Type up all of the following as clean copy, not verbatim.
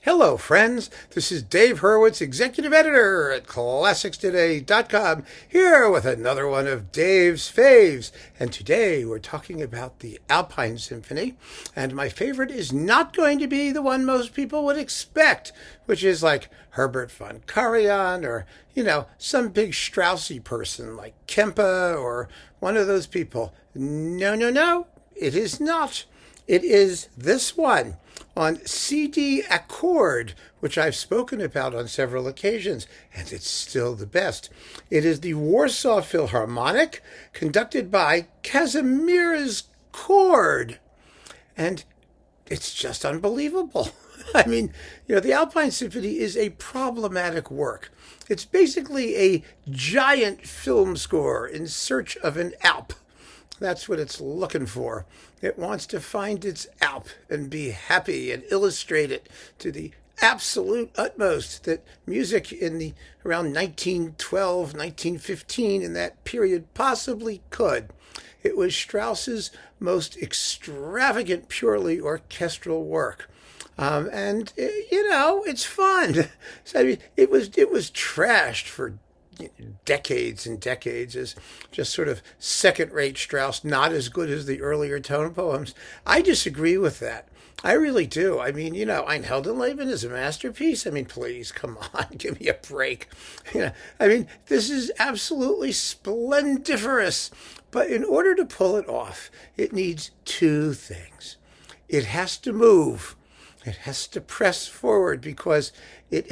Hello, friends. This is Dave Hurwitz, Executive Editor at ClassicsToday.com, here with another one of Dave's Faves. And today we're talking about the Alpine Symphony. And my favorite is not going to be the one most people would expect, which is like Herbert von Karajan or, some big Straussy person like Kempe or one of those people. No, it is not. It is this one on CD Accord, which I've spoken about on several occasions, and it's still the best. It is the Warsaw Philharmonic, conducted by Kazimierz chord, and it's just unbelievable. I mean, the Alpine Symphony is a problematic work. It's basically a giant film score in search of an Alp. That's what it's looking for. It wants to find its Alp and be happy and illustrate it to the absolute utmost that music in the around 1912, 1915, in that period possibly could. It was Strauss's most extravagant, purely orchestral work. It's fun. So, it was trashed for decades and decades as just sort of second-rate Strauss, not as good as the earlier tone poems. I disagree with that. I really do. I mean, Ein Heldenleben is a masterpiece. I mean, please, come on, give me a break. This is absolutely splendiferous. But in order to pull it off, it needs two things. It has to move. It has to press forward because it's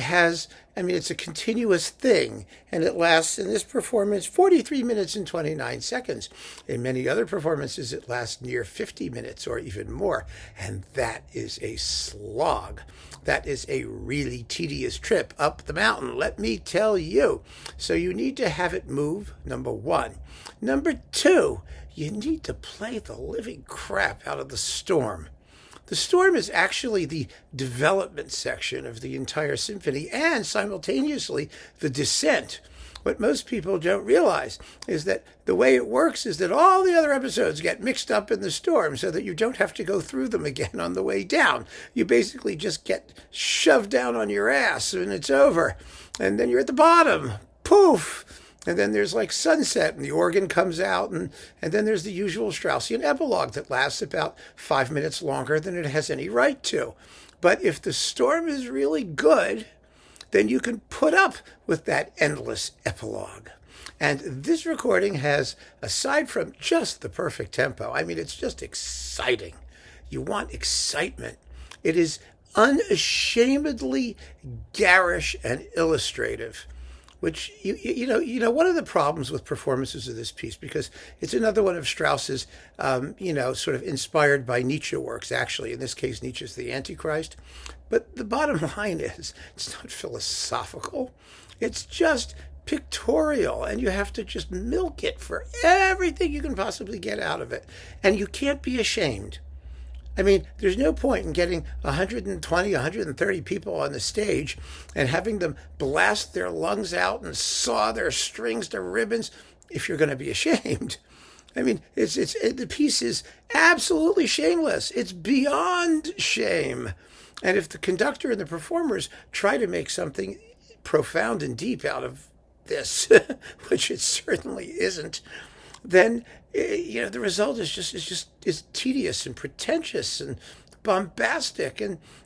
a continuous thing, and it lasts, in this performance, 43 minutes and 29 seconds. In many other performances, it lasts near 50 minutes or even more, and that is a slog. That is a really tedious trip up the mountain, let me tell you. So you need to have it move, number one. Number two, you need to play the living crap out of the storm. The storm is actually the development section of the entire symphony and simultaneously the descent. What most people don't realize is that the way it works is that all the other episodes get mixed up in the storm so that you don't have to go through them again on the way down. You basically just get shoved down on your ass and it's over. And then you're at the bottom. Poof! And then there's like sunset and the organ comes out and then there's the usual Straussian epilogue that lasts about 5 minutes longer than it has any right to. But if the storm is really good, then you can put up with that endless epilogue. And this recording has, aside from just the perfect tempo, it's just exciting. You want excitement. It is unashamedly garish and illustrative. Which, one of the problems with performances of this piece, because it's another one of Strauss's, sort of inspired by Nietzsche works, actually. In this case, Nietzsche's The Antichrist. But the bottom line is, it's not philosophical. It's just pictorial, and you have to just milk it for everything you can possibly get out of it. And you can't be ashamed. There's no point in getting 120, 130 people on the stage and having them blast their lungs out and saw their strings to ribbons if you're going to be ashamed. The piece is absolutely shameless. It's beyond shame. And if the conductor and the performers try to make something profound and deep out of this, which it certainly isn't, then the result is tedious and pretentious and bombastic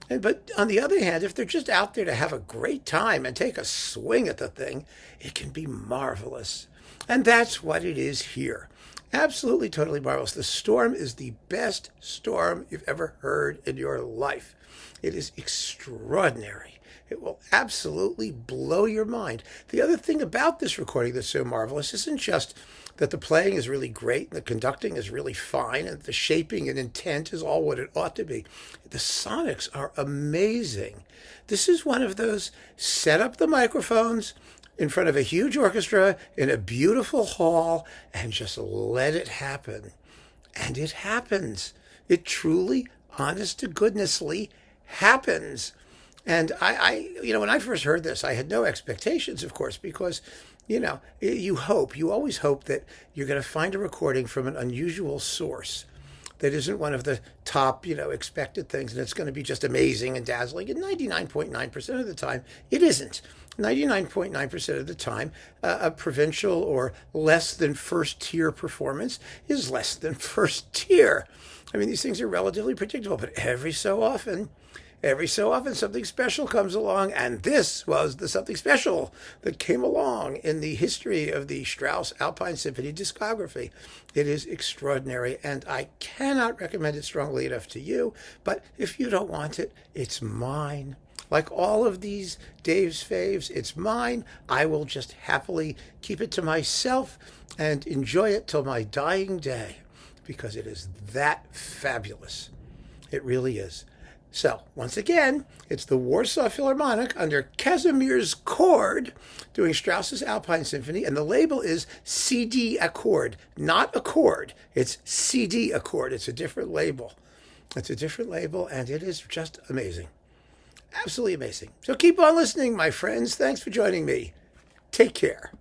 but on the other hand, if they're just out there to have a great time and take a swing at the thing, it can be marvelous. And that's what it is here. Absolutely, totally marvelous. The storm is the best storm you've ever heard in your life. It is extraordinary. It will absolutely blow your mind. The other thing about this recording that's so marvelous isn't just that the playing is really great and the conducting is really fine and the shaping and intent is all what it ought to be. The sonics are amazing. This is one of those set up the microphones in front of a huge orchestra in a beautiful hall and just let it happen. And it happens. It truly, honest to goodnessly happens. And when I first heard this, I had no expectations, of course, because, you always hope that you're going to find a recording from an unusual source, that isn't one of the top, expected things, and it's going to be just amazing and dazzling. And 99.9% of the time, it isn't. 99.9% of the time, a provincial or less than first tier performance is less than first tier. I mean, these things are relatively predictable, but every so often something special comes along, and this was the something special that came along in the history of the Strauss Alpine Symphony discography. It is extraordinary, and I cannot recommend it strongly enough to you, but if you don't want it, it's mine. Like all of these Dave's Faves, it's mine. I will just happily keep it to myself and enjoy it till my dying day, because it is that fabulous. It really is. So, once again, it's the Warsaw Philharmonic under Kazimierz chord doing Strauss's Alpine Symphony, and the label is CD Accord, not Accord. It's CD Accord. It's a different label. It's a different label, and it is just amazing. Absolutely amazing. So keep on listening, my friends. Thanks for joining me. Take care.